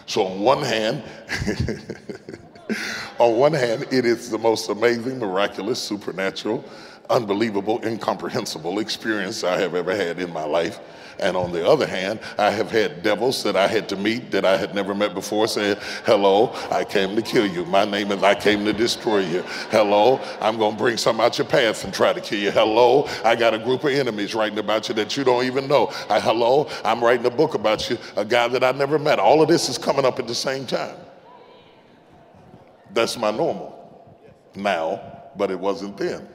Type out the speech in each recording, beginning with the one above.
So on one hand, on one hand, it is the most amazing, miraculous, supernatural, unbelievable, incomprehensible experience I have ever had in my life. And on the other hand, I have had devils that I had to meet that I had never met before say, hello, I came to kill you. My name is I came to destroy you. Hello, I'm going to bring something out your past and try to kill you. Hello, I got a group of enemies writing about you that you don't even know. Hello, I'm writing a book about you, a guy that I never met. All of this is coming up at the same time. That's my normal now, but it wasn't then.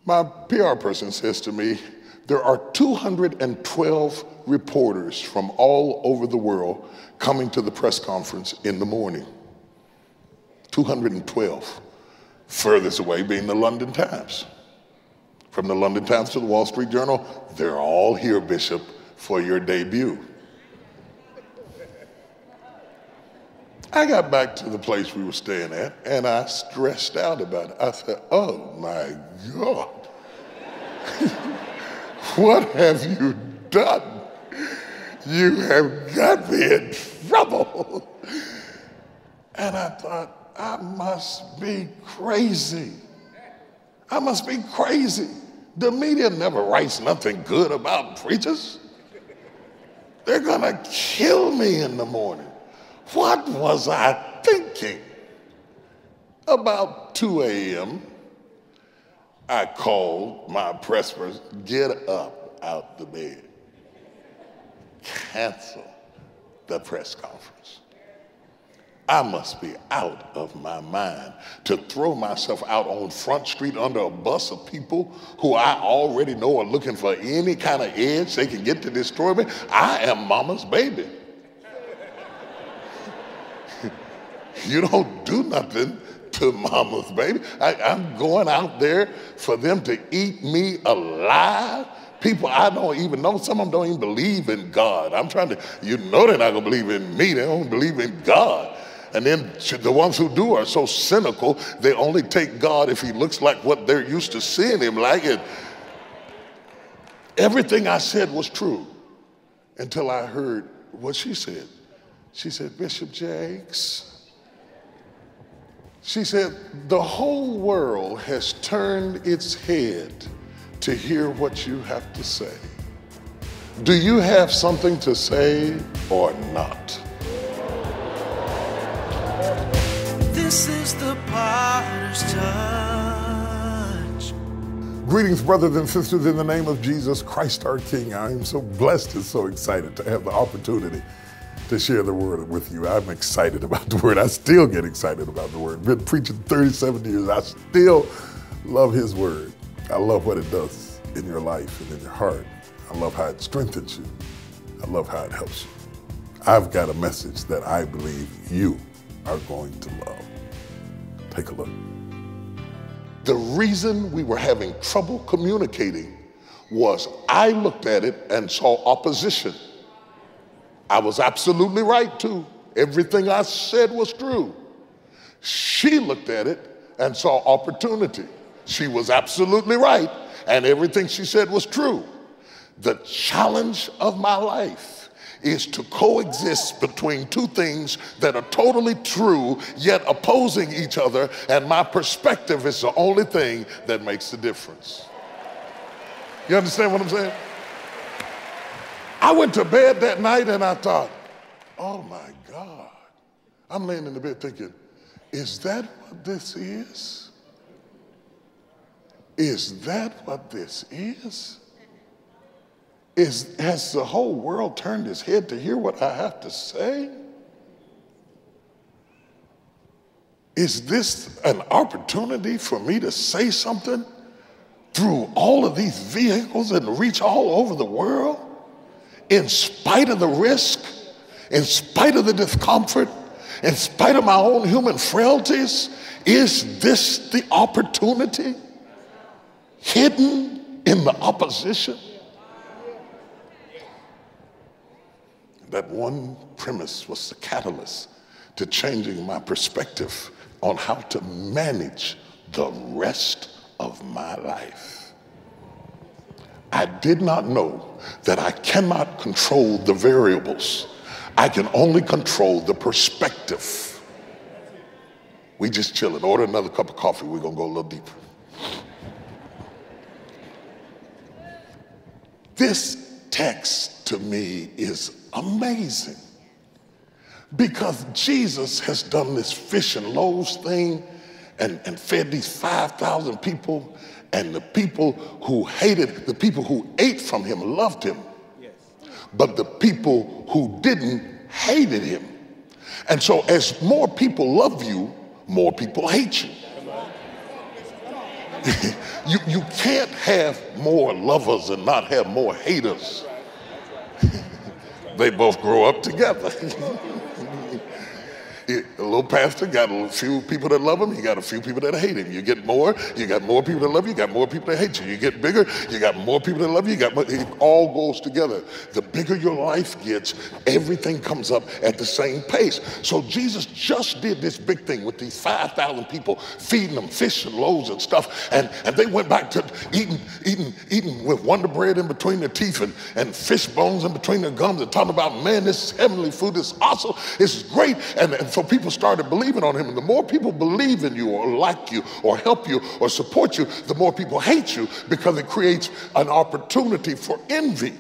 My PR person says to me, there are 212 reporters from all over the world coming to the press conference in the morning. 212. Furthest away being the London Times. From the London Times to the Wall Street Journal, they're all here, Bishop, for your debut. I got back to the place we were staying at, and I stressed out about it. I said, oh my God. What have you done? You have got me in trouble. And I thought, I must be crazy. I must be crazy. The media never writes nothing good about preachers. They're gonna kill me in the morning. What was I thinking? About 2 a.m., I called my press person, get up out the bed. Cancel the press conference. I must be out of my mind to throw myself out on Front Street under a bus of people who I already know are looking for any kind of edge they can get to destroy me. I am mama's baby. You don't do nothing to mama's baby. I'm going out there for them to eat me alive. People I don't even know, some of them don't even believe in God. I'm trying to, you know they're not gonna believe in me, they don't believe in God. And then the ones who do are so cynical, they only take God if he looks like what they're used to seeing him like. And everything I said was true until I heard what she said. She said, Bishop Jakes, she said, the whole world has turned its head to hear what you have to say. Do you have something to say or not? This is the Potter's Touch. Greetings, brothers and sisters, in the name of Jesus Christ our King. I am so blessed and so excited to have the opportunity to share the word with you. I'm excited about the word. I still get excited about the word. Been preaching 37 years. I still love his word. I love what it does in your life and in your heart. I love how it strengthens you. I love how it helps you. I've got a message that I believe you are going to love. Take a look. The reason we were having trouble communicating was I looked at it and saw opposition. I was absolutely right too. Everything I said was true. She looked at it and saw opportunity. She was absolutely right, and everything she said was true. The challenge of my life is to coexist between two things that are totally true, yet opposing each other, and my perspective is the only thing that makes the difference. You understand what I'm saying? I went to bed that night and I thought, oh my God. I'm laying in the bed thinking, is that what this is? Is that what this is? Has the whole world turned its head to hear what I have to say? Is this an opportunity for me to say something through all of these vehicles and reach all over the world? In spite of the risk, in spite of the discomfort, in spite of my own human frailties, is this the opportunity hidden in the opposition? That one premise was the catalyst to changing my perspective on how to manage the rest of my life. I did not know that I cannot control the variables. I can only control the perspective. We just chilling. Order another cup of coffee. We're going to go a little deeper. This text to me is amazing because Jesus has done this fish and loaves thing and fed these 5,000 people, and the people who ate from him loved him. Yes. But the people who didn't hated him. And so as more people love you, more people hate you. You can't have more lovers and not have more haters. They both grow up together. A little pastor got a few people that love him, he got a few people that hate him. You get more, you got more people that love you, you got more people that hate you. You get bigger, you got more people that love you, it all goes together. The bigger your life gets, everything comes up at the same pace. So Jesus just did this big thing with these 5,000 people, feeding them fish and loaves and stuff, and they went back to eating with Wonder Bread in between their teeth and fish bones in between their gums and talking about, man, this is heavenly food, this is awesome, this is great. And so people started believing on him. And the more people believe in you or like you or help you or support you, the more people hate you because it creates an opportunity for envy.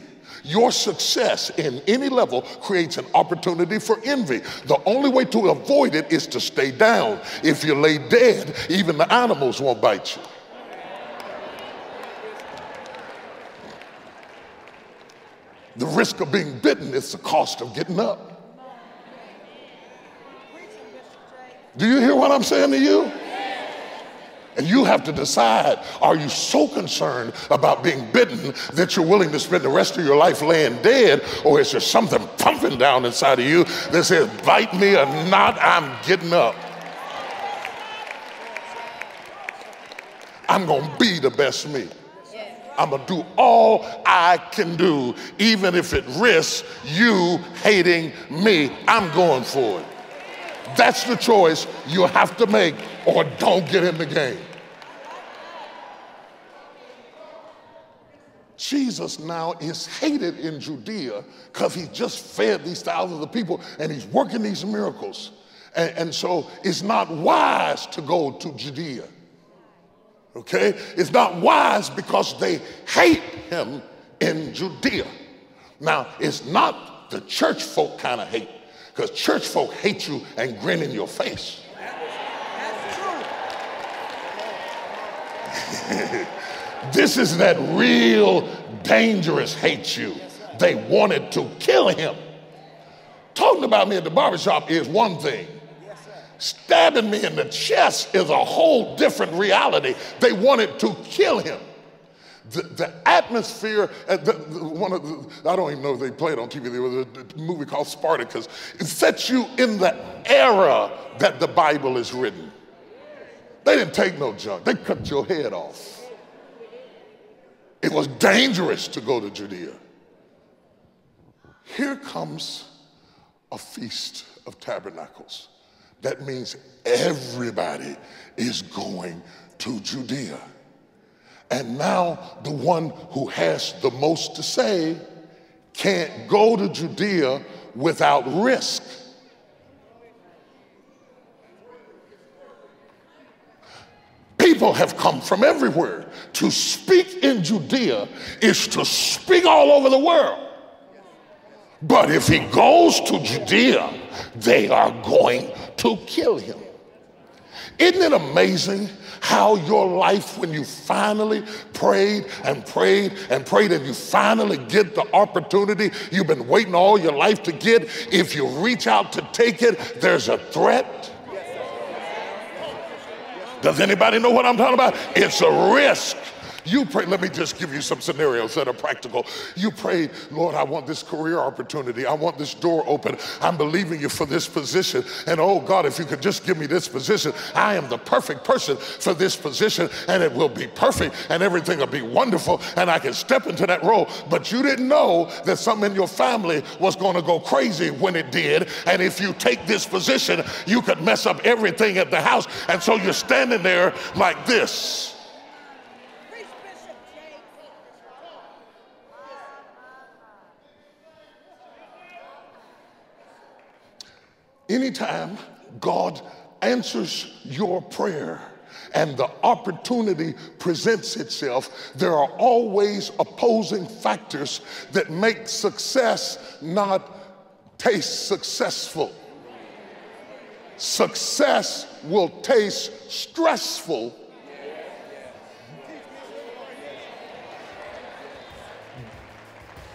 Your success in any level creates an opportunity for envy. The only way to avoid it is to stay down. If you lay dead, even the animals won't bite you. The risk of being bitten is the cost of getting up. Do you hear what I'm saying to you? And you have to decide, are you so concerned about being bitten that you're willing to spend the rest of your life laying dead, or is there something pumping down inside of you that says, bite me or not, I'm getting up. I'm going to be the best me. I'm going to do all I can do, even if it risks you hating me. I'm going for it. That's the choice you have to make, or don't get in the game. Jesus now is hated in Judea because he just fed these thousands of people and he's working these miracles. And so it's not wise to go to Judea. Okay? It's not wise because they hate him in Judea. Now, it's not the church folk kind of hate. Because church folk hate you and grin in your face. That's true. This is that real dangerous hate you. They wanted to kill him. Talking about me at the barbershop is one thing. Stabbing me in the chest is a whole different reality. They wanted to kill him. The atmosphere, I don't even know if they play it on TV. There was a movie called Spartacus. It sets you in the era that the Bible is written. They didn't take no junk. They cut your head off. It was dangerous to go to Judea. Here comes a Feast of Tabernacles. That means everybody is going to Judea. And now the one who has the most to say can't go to Judea without risk. People have come from everywhere. To speak in Judea is to speak all over the world. But if he goes to Judea, they are going to kill him. Isn't it amazing how your life, when you finally prayed and prayed and prayed and you finally get the opportunity you've been waiting all your life to get, if you reach out to take it, there's a threat? Does anybody know what I'm talking about? It's a risk. You pray, let me just give you some scenarios that are practical. You pray, Lord, I want this career opportunity. I want this door open. I'm believing you for this position. And oh God, if you could just give me this position, I am the perfect person for this position, and it will be perfect and everything will be wonderful and I can step into that role. But you didn't know that something in your family was going to go crazy when it did. And if you take this position, you could mess up everything at the house. And so you're standing there like this. Anytime God answers your prayer and the opportunity presents itself, there are always opposing factors that make success not taste successful. Success will taste stressful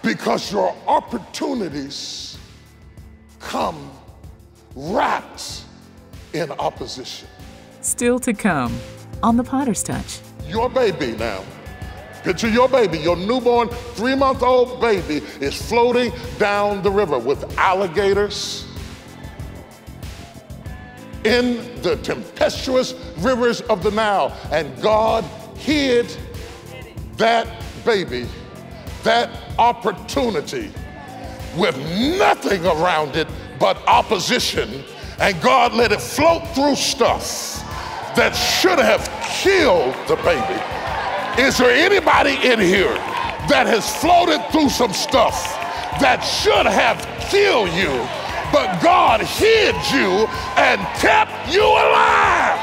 because your opportunities come wrapped in opposition. Still to come on The Potter's Touch. Your baby now. Picture your baby, your newborn 3-month-old baby is floating down the river with alligators in the tempestuous rivers of the Nile. And God hid that baby, that opportunity, with nothing around it but opposition. And God let it float through stuff that should have killed the baby. Is there anybody in here that has floated through some stuff that should have killed you, but God hid you and kept you alive?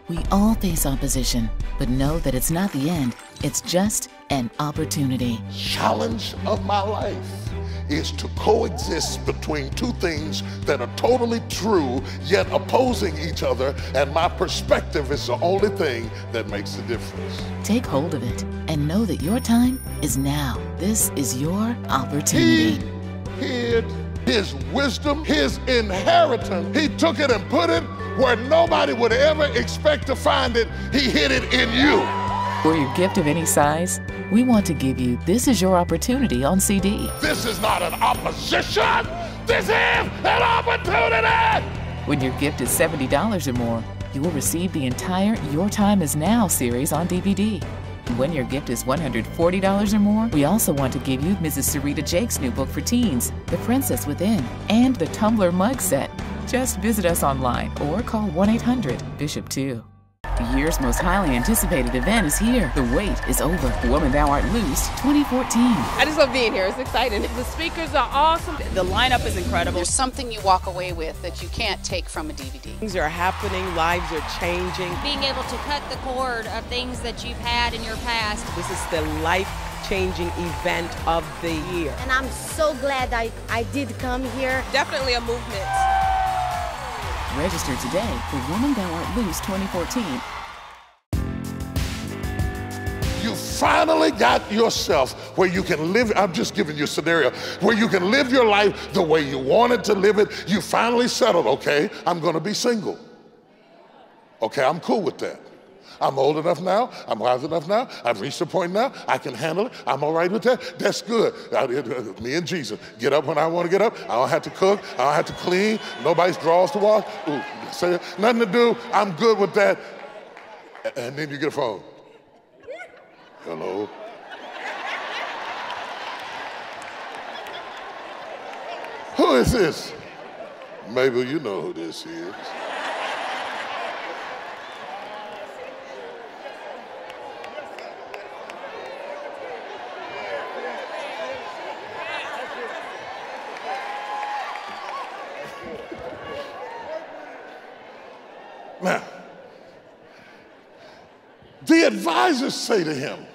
We all face opposition, but know that it's not the end. It's just an opportunity. Challenge of my life is to coexist between two things that are totally true, yet opposing each other, and my perspective is the only thing that makes the difference. Take hold of it and know that your time is now. This is your opportunity. He hid his wisdom, his inheritance. He took it and put it where nobody would ever expect to find it. He hid it in you. For your gift of any size, we want to give you This Is Your Opportunity on CD. This is not an opposition. This is an opportunity. When your gift is $70 or more, you will receive the entire Your Time Is Now series on DVD. And when your gift is $140 or more, we also want to give you Mrs. Sarita Jake's new book for teens, The Princess Within, and the Tumbler mug set. Just visit us online or call 1-800-BISHOP2. The year's most highly anticipated event is here. The wait is over. Woman Thou Art Loose 2014. I just love being here. It's exciting. The speakers are awesome. The lineup is incredible. There's something you walk away with that you can't take from a DVD. Things are happening. Lives are changing. Being able to cut the cord of things that you've had in your past. This is the life-changing event of the year. And I'm so glad I did come here. Definitely a movement. Register today for Woman Thou Art Loose 2014. You finally got yourself where you can live. I'm just giving you a scenario where you can live your life the way you wanted to live it. You finally settled, okay, I'm going to be single. Okay, I'm cool with that. I'm old enough now. I'm wise enough now. I've reached a point now. I can handle it. I'm all right with that. That's good. Me and Jesus. Get up when I want to get up. I don't have to cook. I don't have to clean. Nobody's drawers to wash. Ooh, say nothing to do. I'm good with that. And then you get a phone. Hello. Who is this? Maybe you know who this is. Now, the advisors say to him,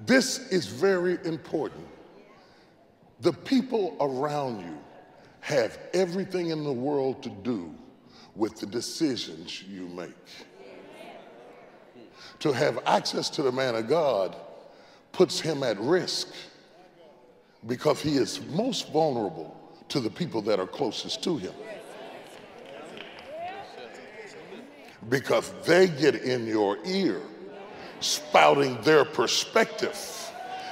this is very important. The people around you have everything in the world to do with the decisions you make. To have access to the man of God puts him at risk because he is most vulnerable to the people that are closest to him. Because they get in your ear spouting their perspective.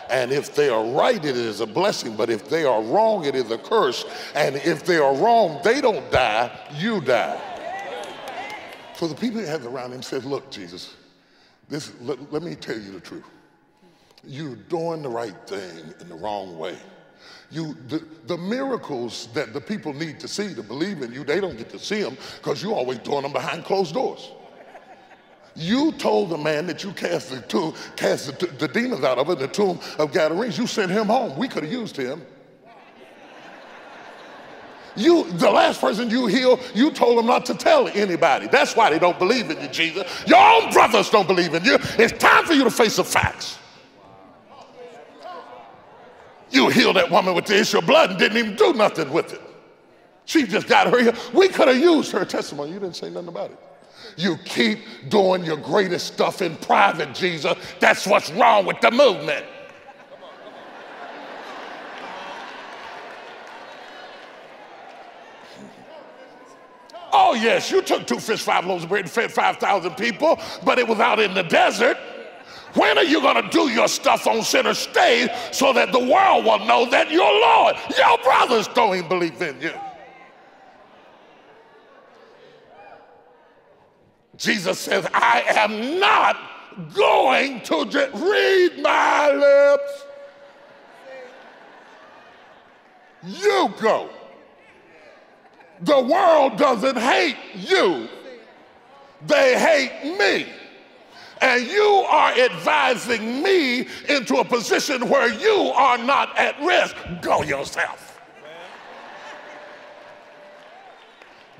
And if they are right, it is a blessing. But if they are wrong, it is a curse. And if they are wrong, they don't die, you die. So the people he had around him said, look, Jesus, let me tell you the truth. You're doing the right thing in the wrong way. The miracles that the people need to see to believe in you, they don't get to see them because you're always doing them behind closed doors. You told the man that you cast the demons out of it in the tomb of Gadarenes. You sent him home. We could have used him. The last person you healed, you told them not to tell anybody. That's why they don't believe in you, Jesus. Your own brothers don't believe in you. It's time for you to face the facts. You healed that woman with the issue of blood and didn't even do nothing with it. She just got her healed. We could have used her testimony. You didn't say nothing about it. You keep doing your greatest stuff in private, Jesus. That's what's wrong with the movement. Oh, yes, you took 2 fish, 5 loaves of bread and fed 5,000 people, but it was out in the desert. When are you going to do your stuff on center stage so that the world will know that you're Lord? Your brothers don't even believe in you. Jesus says, I am not going to just read my lips. You go. The world doesn't hate you. They hate me. And you are advising me into a position where you are not at risk. Go yourself.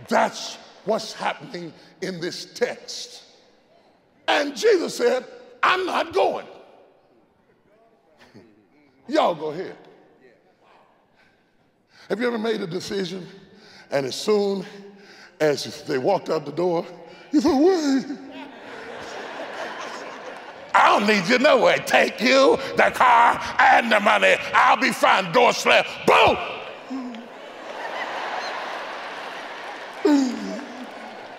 That's what's happening in this text. And Jesus said, I'm not going. Y'all go ahead. Have you ever made a decision and as soon as they walked out the door, you thought, wait. I don't need you no way. Take you, the car, and the money. I'll be fine. Door slammed. Boom!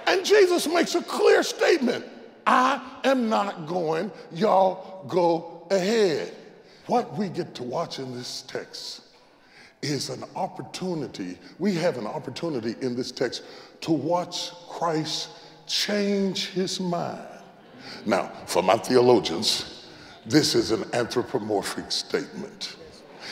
And Jesus makes a clear statement. I am not going. Y'all go ahead. What we get to watch in this text is an opportunity. We have an opportunity in this text to watch Christ change his mind. Now, for my theologians, this is an anthropomorphic statement.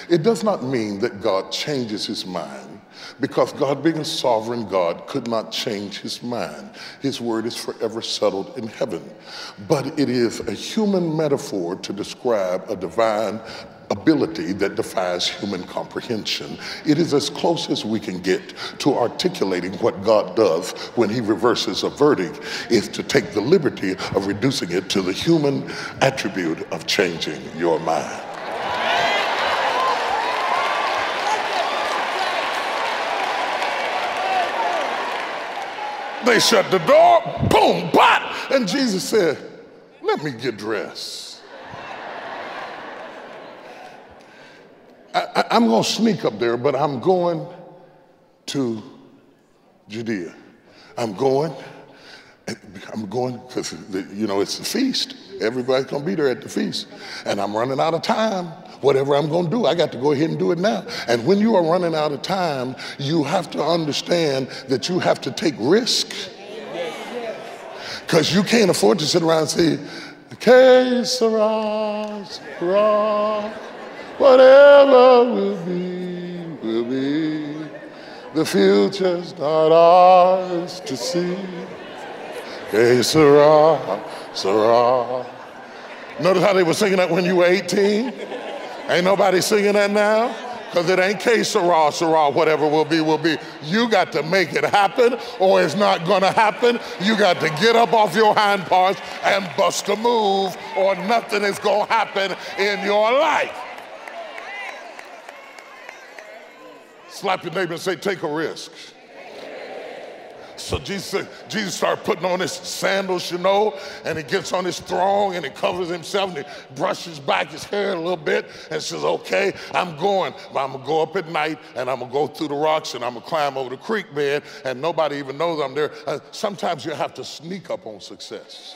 It does not mean that God changes his mind, because God, being a sovereign God, could not change his mind. His word is forever settled in heaven. But it is a human metaphor to describe a divine ability that defies human comprehension. It is as close as we can get to articulating what God does when he reverses a verdict, is to take the liberty of reducing it to the human attribute of changing your mind. They shut the door, boom, but, and Jesus said, let me get dressed. I'm going to sneak up there, but I'm going to Judea. I'm going because, you know, it's a feast. Everybody's going to be there at the feast. And I'm running out of time. Whatever I'm going to do, I got to go ahead and do it now. And when you are running out of time, you have to understand that you have to take risk. Because you can't afford to sit around and say, que sera, sera. Whatever will be, will be. The future's not ours to see. Que sera, sera. Notice how they were singing that when you were 18? Ain't nobody singing that now? Because it ain't que sera, sera, whatever will be, will be. You got to make it happen or it's not gonna happen. You got to get up off your hind parts and bust a move or nothing is gonna happen in your life. Slap your neighbor and say, take a risk. So Jesus started putting on his sandals, you know, and he gets on his throne and he covers himself and he brushes back his hair a little bit and says, okay, I'm going. But I'm going to go up at night and I'm going to go through the rocks and I'm going to climb over the creek bed and nobody even knows I'm there. Sometimes you have to sneak up on success.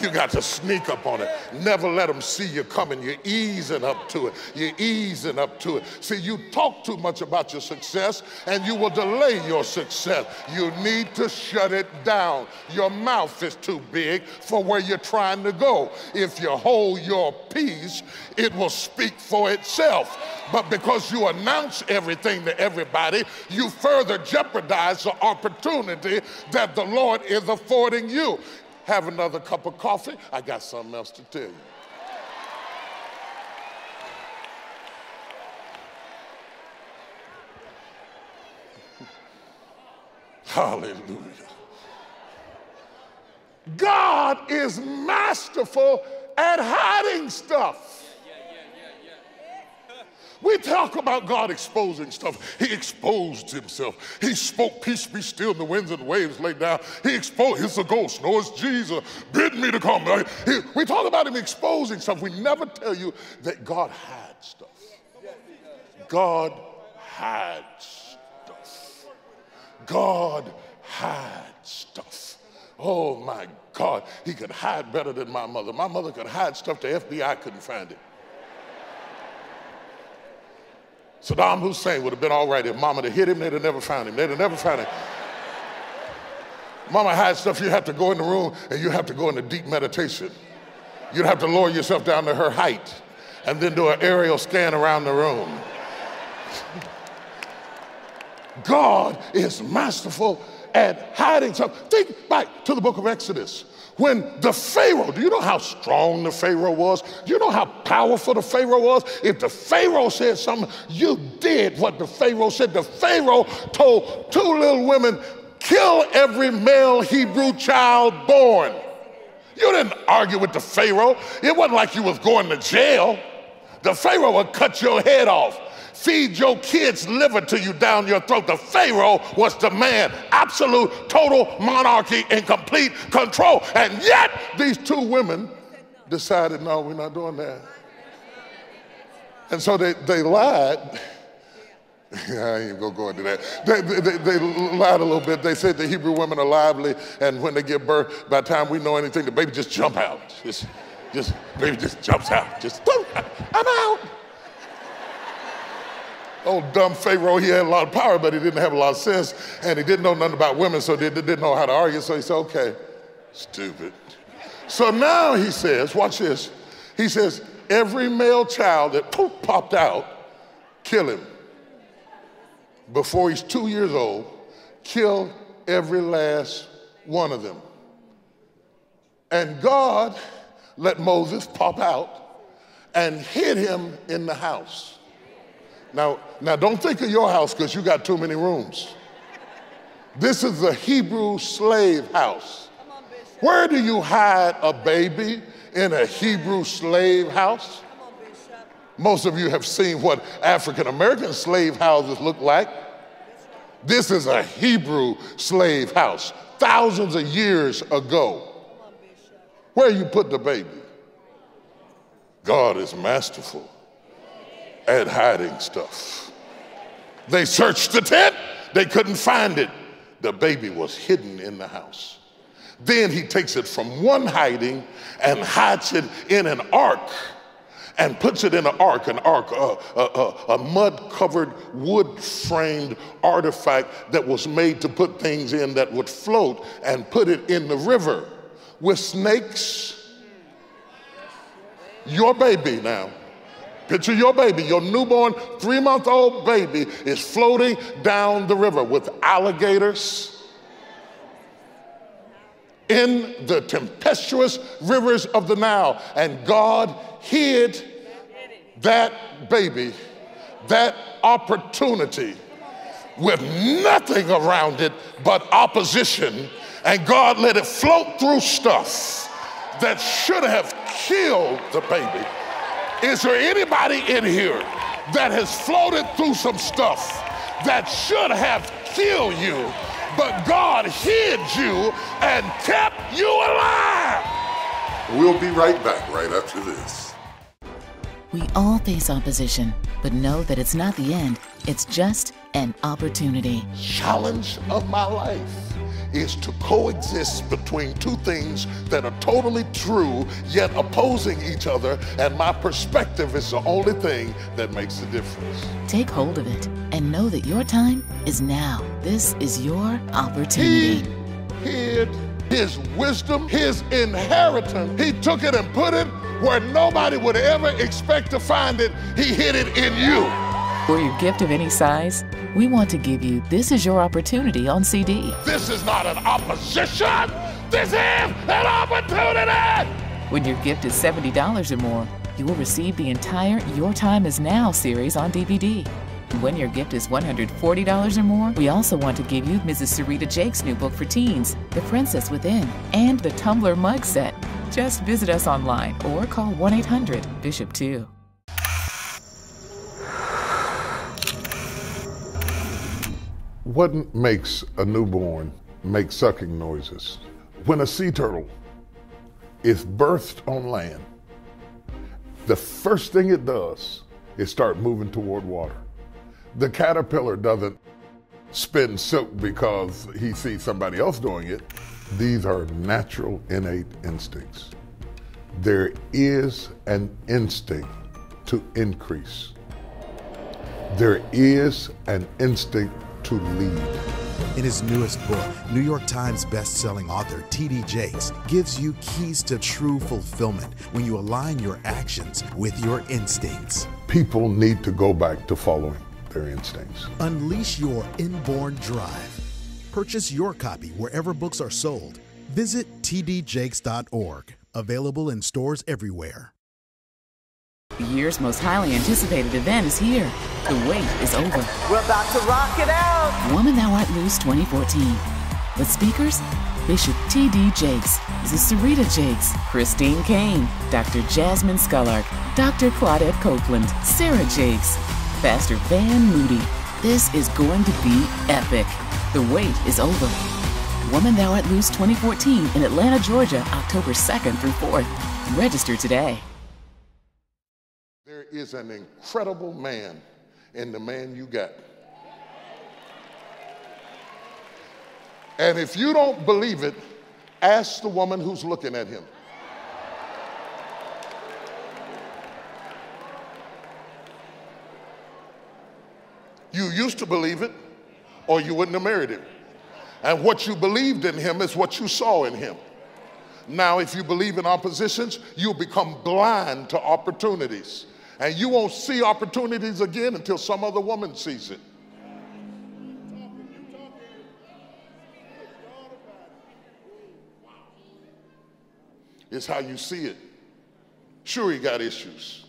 You got to sneak up on it. Never let them see you coming. You're easing up to it. You're easing up to it. See, you talk too much about your success and you will delay your success. You need to shut it down. Your mouth is too big for where you're trying to go. If you hold your peace, it will speak for itself. But because you announce everything to everybody, you further jeopardize the opportunity that the Lord is affording you. Have another cup of coffee. I got something else to tell you. Hallelujah. God is masterful at hiding stuff. We talk about God exposing stuff. He exposed himself. He spoke, peace be still, and the winds and the waves laid down. He exposed, it's a ghost. No, it's Jesus. Bid me to come. We talk about him exposing stuff. We never tell you that God hides stuff. God hides stuff. God hides stuff. Oh my God, he could hide better than my mother. My mother could hide stuff the FBI couldn't find it. Saddam Hussein would have been all right if Mama had hit him, they'd have never found him. They'd have never found him. Mama had stuff, you have to go in the room and you have to go into deep meditation. You'd have to lower yourself down to her height and then do an aerial scan around the room. God is masterful at hiding stuff. Think back to the book of Exodus. When the Pharaoh, do you know how strong the Pharaoh was? Do you know how powerful the Pharaoh was? If the Pharaoh said something, you did what the Pharaoh said. The Pharaoh told two little women, kill every male Hebrew child born. You didn't argue with the Pharaoh. It wasn't like you was going to jail. The Pharaoh would cut your head off, feed your kids' liver to you down your throat. The Pharaoh was the man, absolute, total monarchy and complete control. And yet these two women decided, no, we're not doing that. And so they lied. I ain't gonna go into that. They lied a little bit. They said the Hebrew women are lively, and when they give birth, by the time we know anything, the baby just jump out. Baby just jumps out. Just, I'm out. Old dumb Pharaoh, he had a lot of power, but he didn't have a lot of sense, and he didn't know nothing about women, so they didn't know how to argue, so he said, okay, stupid. So now he says, watch this, he says, every male child that popped out, kill him. Before he's 2 years old, kill every last one of them. And God let Moses pop out and hid him in the house. Now don't think of your house because you got too many rooms. This is a Hebrew slave house. Where do you hide a baby in a Hebrew slave house? Most of you have seen what African-American slave houses look like. This is a Hebrew slave house, thousands of years ago. Where you put the baby? God is masterful at hiding stuff. They searched the tent, they couldn't find it. The baby was hidden in the house. Then he takes it from one hiding and hides it in an ark and puts it in an ark, a mud-covered, wood-framed artifact that was made to put things in that would float, and put it in the river with snakes. Your baby now. Picture your baby, your newborn 3-month-old baby is floating down the river with alligators in the tempestuous rivers of the Nile. And God hid that baby, that opportunity, with nothing around it but opposition. And God let it float through stuff that should have killed the baby. Is there anybody in here that has floated through some stuff that should have killed you, but God hid you and kept you alive? We'll be right back right after this. We all face opposition, but know that it's not the end. It's just an opportunity. Challenge of my life is to coexist between two things that are totally true, yet opposing each other, and my perspective is the only thing that makes the difference. Take hold of it and know that your time is now. This is your opportunity. He hid his wisdom, his inheritance. He took it and put it where nobody would ever expect to find it. He hid it in you. For your gift of any size, we want to give you This Is Your Opportunity on CD. This is not an opposition. This is an opportunity. When your gift is $70 or more, you will receive the entire Your Time Is Now series on DVD. When your gift is $140 or more, we also want to give you Mrs. Sarita Jake's new book for teens, The Princess Within, and the Tumbler mug set. Just visit us online or call 1-800-BISHOP-2. What makes a newborn make sucking noises? When a sea turtle is birthed on land, the first thing it does is start moving toward water. The caterpillar doesn't spin silk because he sees somebody else doing it. These are natural, innate instincts. There is an instinct to increase. There is an instinct to lead. In his newest book, New York Times best-selling author T.D. Jakes gives you keys to true fulfillment when you align your actions with your instincts. People need to go back to following their instincts. Unleash your inborn drive. Purchase your copy wherever books are sold. Visit tdjakes.org. Available in stores everywhere. The year's most highly anticipated event is here. The wait is over. We're about to rock it out. Woman Thou Art Loose 2014. With speakers, Bishop T.D. Jakes, Mrs. Sarita Jakes, Christine Kane, Dr. Jasmine Scullark, Dr. Claudette Copeland, Sarah Jakes, Pastor Van Moody. This is going to be epic. The wait is over. Woman Thou Art Loose 2014 in Atlanta, Georgia, October 2nd through 4th. Register today. There is an incredible man in the man you got. And if you don't believe it, ask the woman who's looking at him. You used to believe it, or you wouldn't have married him. And what you believed in him is what you saw in him. Now, if you believe in oppositions, you'll become blind to opportunities. And you won't see opportunities again until some other woman sees it. It's how you see it. Sure, he got issues.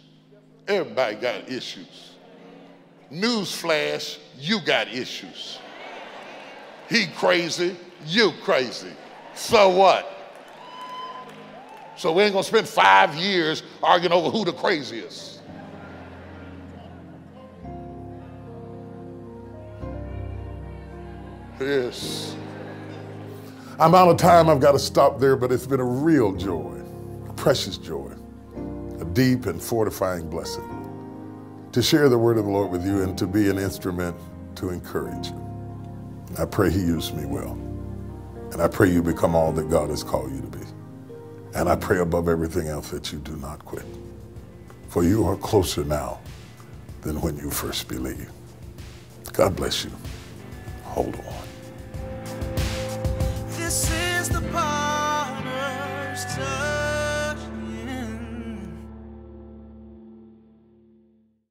Everybody got issues. Newsflash, you got issues. He crazy, you crazy. So what? So we ain't gonna spend 5 years arguing over who the craziest. Yes. I'm out of time, I've got to stop there, but it's been a real joy, a precious joy, a deep and fortifying blessing to share the word of the Lord with you and to be an instrument to encourage you. I pray he used me well. And I pray you become all that God has called you to be. And I pray above everything else that you do not quit. For you are closer now than when you first believed. God bless you. Hold on.